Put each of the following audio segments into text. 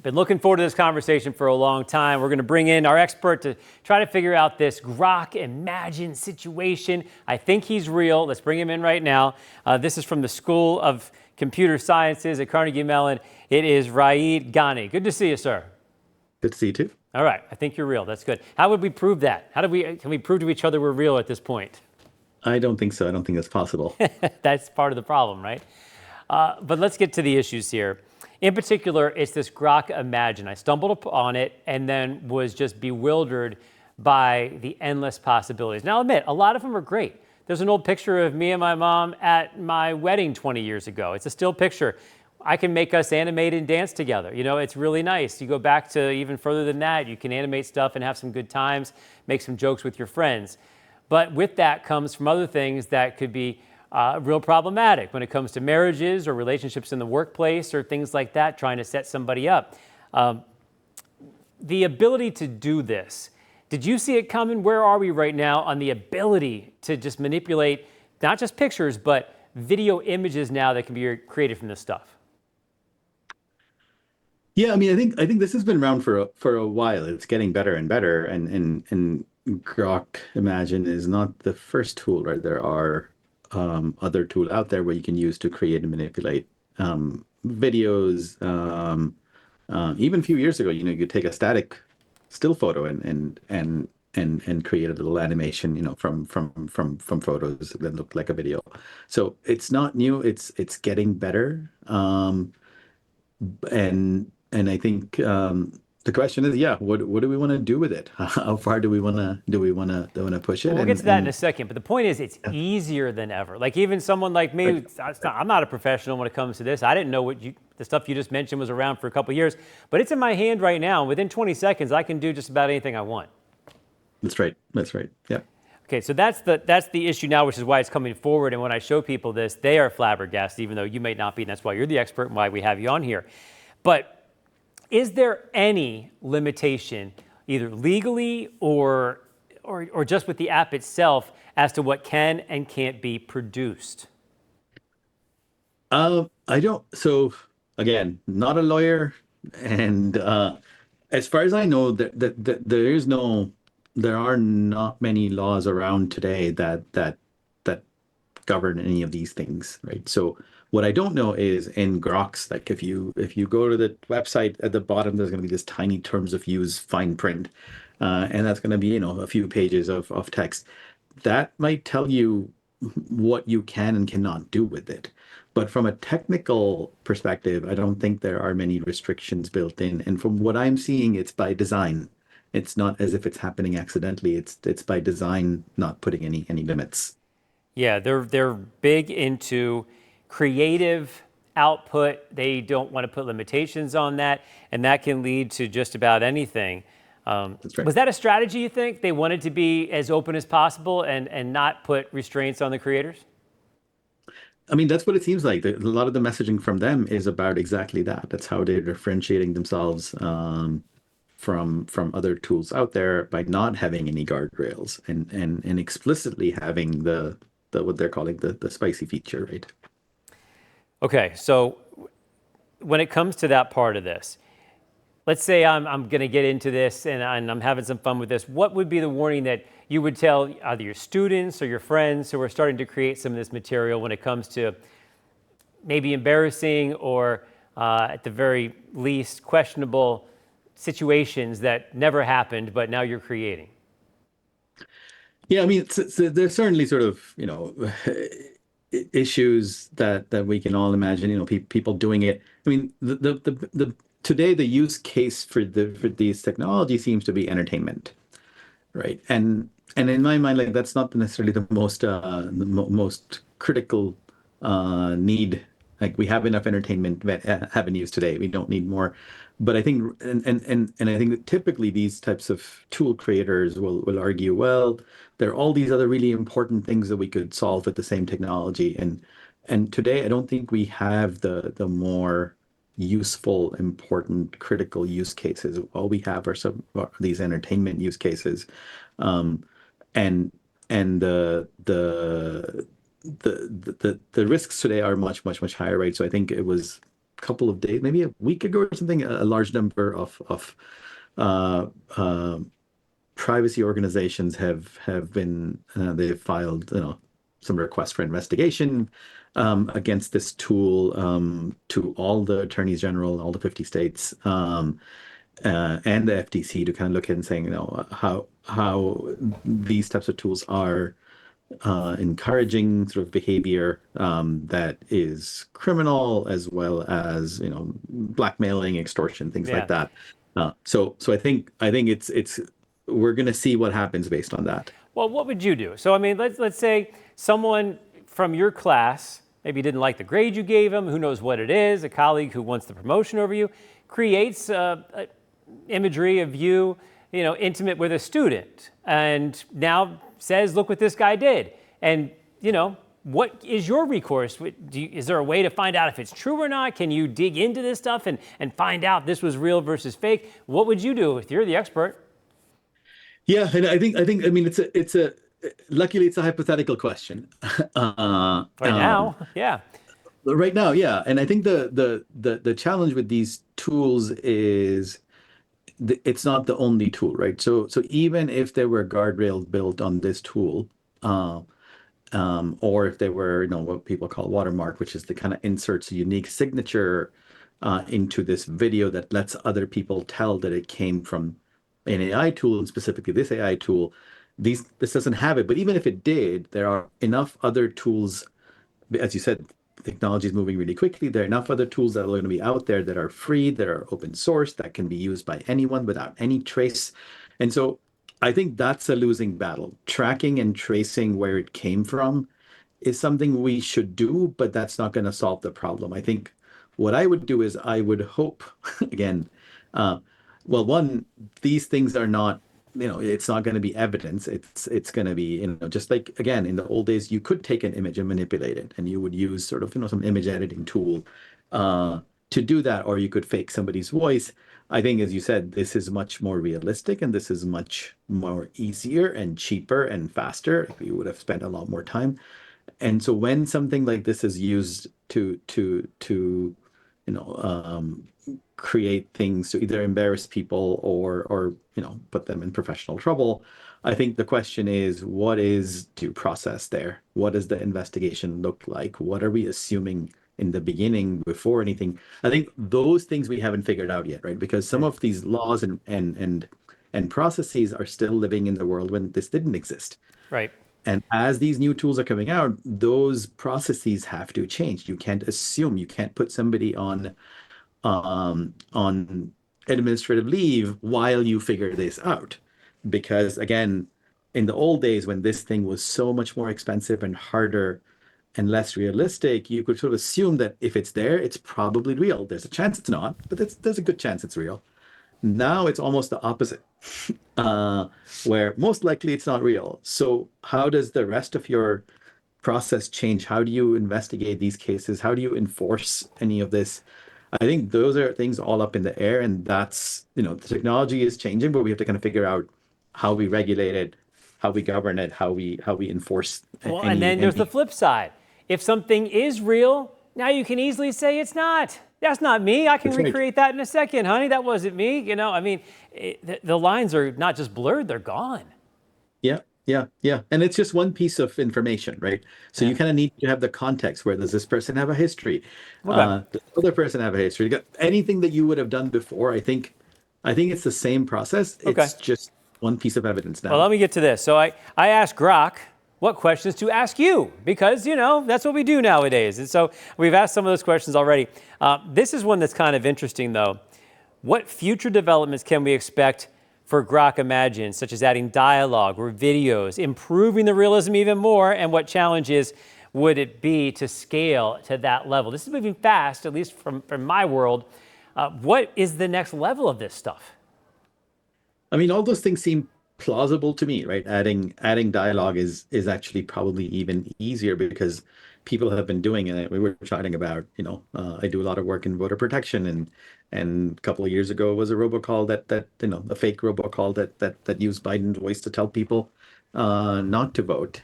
Been looking forward to this conversation for a long time. We're going to bring in our expert to try to figure out this Grok Imagine situation. I think he's real. Let's bring him in right now. This is from the School of Computer Sciences at Carnegie Mellon. It is Raed Ghani. Good to see you, sir. Good to see you too. All right. I think you're real. That's good. How would we prove that? Can we prove to each other we're real at this point? I don't think so. I don't think that's possible. That's part of the problem, right? But let's get to the issues here. In particular, it's this Grok Imagine. I stumbled upon it and then was just bewildered by the endless possibilities. Now, I'll admit, a lot of them are great. There's an old picture of me and my mom at my wedding 20 years ago. It's a still picture. I can make us animate and dance together. You know, it's really nice. You go back to even further than that. You can animate stuff and have some good times, make some jokes with your friends. But with that comes from other things that could be real problematic when it comes to marriages or relationships in the workplace or things like that, trying to set somebody up. The ability to do this, did you see it coming? Where are we right now on the ability to just manipulate not just pictures, but video images now that can be created from this stuff? Yeah, I mean, I think this has been around for a while. It's getting better and better, and Grok Imagine is not the first tool, right? There are other tool out there where you can use to create and manipulate videos. Even a few years ago, you could take a static still photo and create a little animation, from photos that look like a video. So it's not new. It's getting better. And I think the question is, what do we want to do with it? How far do we want to push it? Well, we'll get to that in a second. But the point is, it's easier than ever. Like even someone like me, I'm not a professional when it comes to this. I didn't know the stuff you just mentioned was around for a couple of years, but it's in my hand right now. Within 20 seconds, I can do just about anything I want. That's right. Yeah. Okay, so that's the issue now, which is why it's coming forward. And when I show people this, they are flabbergasted, even though you may not be. And that's why you're the expert and why we have you on here. But is there any limitation, either legally or just with the app itself, as to what can and can't be produced? I don't. So again, not a lawyer, and as far as I know, there are not many laws around today that govern any of these things, right? So what I don't know is in Groks, like if you go to the website at the bottom, there's going to be this tiny terms of use fine print, and that's going to be a few pages of text that might tell you what you can and cannot do with it. But from a technical perspective, I don't think there are many restrictions built in. And from what I'm seeing, it's by design. It's not as if it's happening accidentally. It's by design, not putting any limits. Yeah, they're big into creative output. They don't want to put limitations on that, and that can lead to just about anything. That's right. Was that a strategy, you think? They wanted to be as open as possible and not put restraints on the creators? I mean, that's what it seems like. A lot of the messaging from them is about exactly that. That's how they're differentiating themselves from other tools out there by not having any guardrails and explicitly having the what they're calling the spicy feature, right? Okay, so when it comes to that part of this, let's say I'm going to get into this and I'm having some fun with this. What would be the warning that you would tell either your students or your friends who are starting to create some of this material when it comes to maybe embarrassing or at the very least questionable situations that never happened, but now you're creating? Yeah, I mean, there's certainly sort of, issues that we can all imagine, people doing it. I mean, today the use case for these technology seems to be entertainment, right? And in my mind, like that's not necessarily the most critical need. Like we have enough entertainment avenues today. We don't need more. But I think and I think that typically these types of tool creators will argue, well, there are all these other really important things that we could solve with the same technology. And today I don't think we have the more useful, important, critical use cases. All we have are some these entertainment use cases. And the risks today are much higher, right? So I think it was couple of days, maybe a week ago or something, a large number of uh, uh, privacy organizations have been they've filed some requests for investigation against this tool to all the attorneys general, all the 50 states, and the FTC to kind of look at and saying, how these types of tools are encouraging sort of behavior that is criminal, as well as blackmailing, extortion, things like Yeah. that. So I think it's we're going to see what happens based on that. Well, what would you do? So, I mean, let's say someone from your class maybe didn't like the grade you gave them, who knows what it is, a colleague who wants the promotion over you, creates imagery of you, intimate with a student, and now says, look what this guy did. And, what is your recourse? Is there a way to find out if it's true or not? Can you dig into this stuff and find out this was real versus fake? What would you do if you're the expert? Yeah, and I mean it's a luckily it's a hypothetical question. Right now, yeah. Right now, yeah, and I think the challenge with these tools is it's not the only tool, right? So even if there were guardrails built on this tool, or if there were, what people call watermark, which is the kind of inserts a unique signature into this video that lets other people tell that it came from an AI tool, and specifically this AI tool, this doesn't have it. But even if it did, there are enough other tools, as you said, technology is moving really quickly. There are enough other tools that are going to be out there that are free, that are open source, that can be used by anyone without any trace. And so I think that's a losing battle. Tracking and tracing where it came from is something we should do, but that's not going to solve the problem. I think what I would do is I would hope, again, well, one, these things are not, it's not going to be evidence. It's going to be, just like, again, in the old days, you could take an image and manipulate it, and you would use sort of, some image editing tool to do that, or you could fake somebody's voice. I think, as you said, this is much more realistic, and this is much more easier and cheaper and faster. You would have spent a lot more time. And so when something like this is used to create things to either embarrass people or put them in professional trouble, I think the question is, what is due process there? What does the investigation look like? What are we assuming in the beginning before anything? I think those things we haven't figured out yet, right? Because some of these laws and processes are still living in the world when this didn't exist. Right. And as these new tools are coming out, those processes have to change. You can't assume, you can't put somebody on administrative leave while you figure this out. Because again, in the old days when this thing was so much more expensive and harder and less realistic, you could sort of assume that if it's there, it's probably real. There's a chance it's not, but there's a good chance it's real. Now it's almost the opposite, where most likely it's not real. So how does the rest of your process change? How do you investigate these cases? How do you enforce any of this? I think those are things all up in the air, and that's, the technology is changing, but we have to kind of figure out how we regulate it, how we govern it, how we enforce Well, and then there's the flip side. If something is real, now you can easily say it's not. That's not me. I can That's right. recreate that in a second, honey. That wasn't me. I mean, the lines are not just blurred, they're gone. Yeah. And it's just one piece of information, right? So you kind of need to have the context. Where does this person have a history? Okay. Does the other person have a history? Anything that you would have done before, I think it's the same process. Okay. It's just one piece of evidence now. Well, let me get to this. So I asked Grok what questions to ask you, because, that's what we do nowadays. And so we've asked some of those questions already. This is one that's kind of interesting, though. What future developments can we expect for Grok Imagine, such as adding dialogue or videos, improving the realism even more, and what challenges would it be to scale to that level? This is moving fast, at least from my world. What is the next level of this stuff? I mean, all those things seem plausible to me, right? Adding dialogue is actually probably even easier because people have been doing it. We were chatting about, I do a lot of work in voter protection, and a couple of years ago was a robocall that a fake robocall that used Biden's voice to tell people not to vote.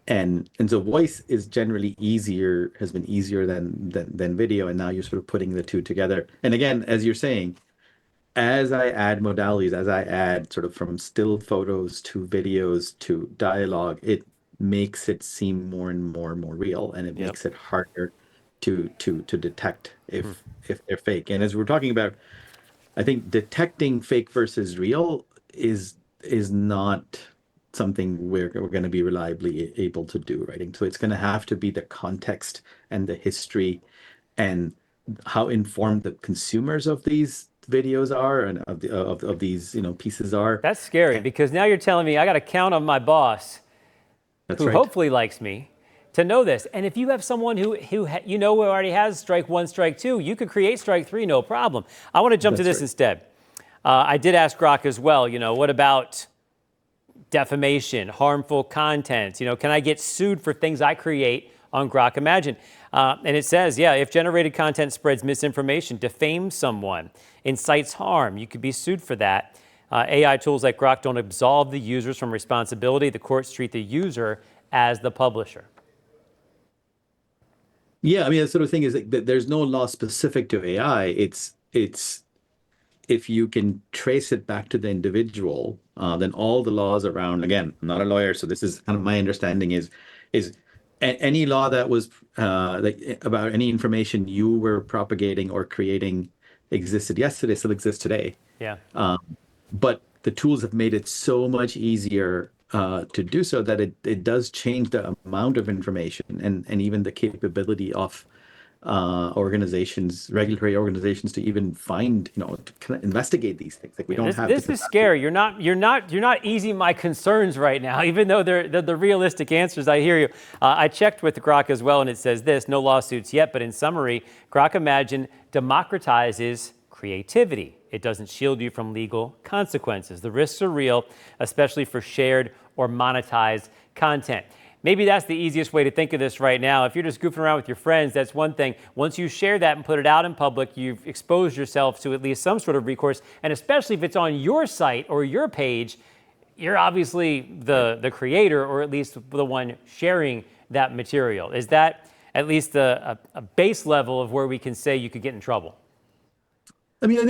And so voice is generally easier, has been easier than video, and now you're sort of putting the two together. And again, as you're saying, as I add modalities, as I add sort of from still photos to videos to dialogue, it makes it seem more and more and more real, and it Yep. makes it harder to detect if they're fake. And as we're talking about, I think detecting fake versus real is not something we're going to be reliably able to do, right? And so it's going to have to be the context and the history and how informed the consumers of these videos are and of these pieces are. That's scary because now you're telling me I got to count on my boss, That's who right. hopefully likes me, to know this. And if you have someone who already has strike one, strike two, you could create strike three, no problem. I want to jump to That's this right. instead. I did ask Grok as well, what about defamation, harmful content? Can I get sued for things I create on Grok Imagine? And it says, yeah, if generated content spreads misinformation, defames someone, incites harm, you could be sued for that. AI tools like Grok don't absolve the users from responsibility. The courts treat the user as the publisher. Yeah, I mean, the sort of thing is that there's no law specific to AI. It's if you can trace it back to the individual, then all the laws around, again, I'm not a lawyer, so this is kind of my understanding is any law that was about any information you were propagating or creating existed yesterday still exists today. Yeah. But the tools have made it so much easier to do so that it does change the amount of information and even the capability of organizations, regulatory organizations, to even find, to kind of investigate these things. Like we Yeah, don't this have the this is capacity. scary. You're not easing my concerns right now, even though they're the realistic answers. I hear you. I checked with Grok as well, and it says this: no lawsuits yet, but in summary, Grok Imagine democratizes creativity. It doesn't shield you from legal consequences. The risks are real, especially for shared or monetized content. Maybe that's the easiest way to think of this right now. If you're just goofing around with your friends, that's one thing. Once you share that and put it out in public, you've exposed yourself to at least some sort of recourse. And especially if it's on your site or your page, you're obviously the creator, or at least the one sharing that material. Is that at least a base level of where we can say you could get in trouble? I mean,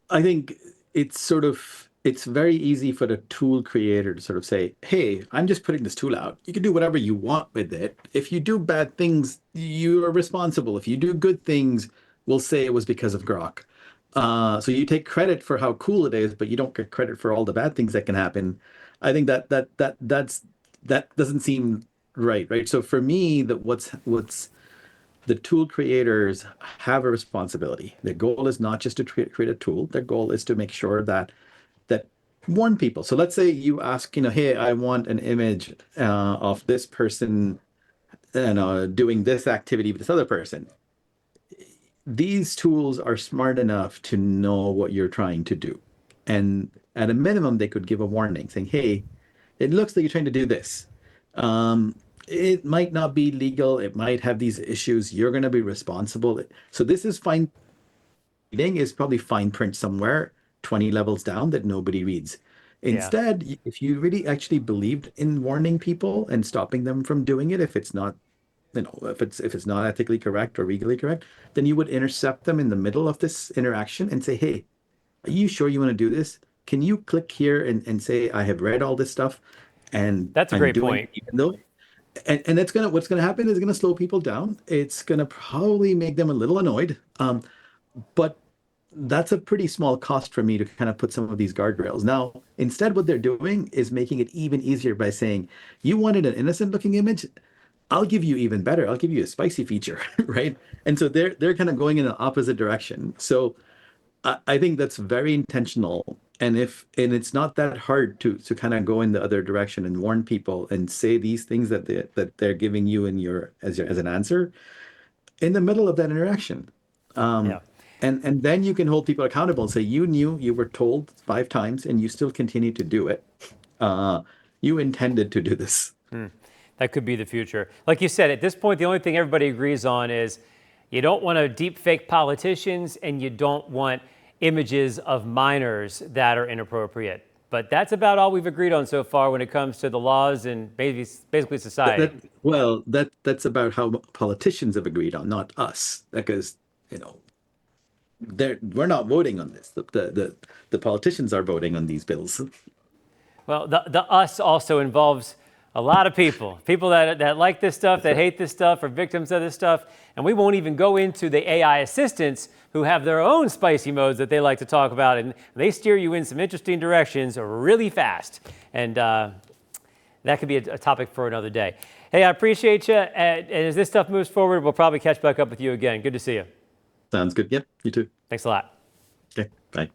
I think it's very easy for the tool creator to sort of say, hey, I'm just putting this tool out. You can do whatever you want with it. If you do bad things, you are responsible. If you do good things, we'll say it was because of Grok. So you take credit for how cool it is, but you don't get credit for all the bad things that can happen. I think that doesn't seem right, right? So for me, that what's the tool creators have a responsibility. Their goal is not just to create a tool. Their goal is to make sure that warn people. So let's say you ask, hey, I want an image of this person, doing this activity with this other person. These tools are smart enough to know what you're trying to do, and at a minimum, they could give a warning saying, hey, it looks like you're trying to do this. Um, it might not be legal. It might have these issues. You're going to be responsible. So this is fine. Reading is probably fine print somewhere 20 levels down that nobody reads. Yeah. Instead, if you really actually believed in warning people and stopping them from doing it, if it's not, if it's not ethically correct or legally correct, then you would intercept them in the middle of this interaction and say, hey, are you sure you want to do this? Can you click here and say, I have read all this stuff and That's a I'm great doing point. it even though, and that's what's gonna happen is gonna slow people down. It's gonna probably make them a little annoyed. But that's a pretty small cost for me to kind of put some of these guardrails. Now, instead, what they're doing is making it even easier by saying, you wanted an innocent looking image? I'll give you even better. I'll give you a spicy feature, right? And so they're kind of going in the opposite direction. So I think that's very intentional. And it's not that hard to kind of go in the other direction and warn people and say these things that they're giving you in as an answer in the middle of that interaction. Yeah. Um, and then you can hold people accountable and say, you knew, you were told 5 times and you still continue to do it. You intended to do this. That could be the future. Like you said, at this point, the only thing everybody agrees on is you don't want to deep fake politicians and you don't want images of minors that are inappropriate. But that's about all we've agreed on so far when it comes to the laws and basically society. That's about how politicians have agreed on, not us, because you know we're not voting on this. The politicians are voting on these bills. Well, the us also involves a lot of people, that like this stuff, that hate this stuff, are victims of this stuff. And we won't even go into the AI assistants who have their own spicy modes that they like to talk about. And they steer you in some interesting directions really fast. And that could be a topic for another day. Hey, I appreciate you. And as this stuff moves forward, we'll probably catch back up with you again. Good to see you. Sounds good. Yep, you too. Thanks a lot. Okay, bye.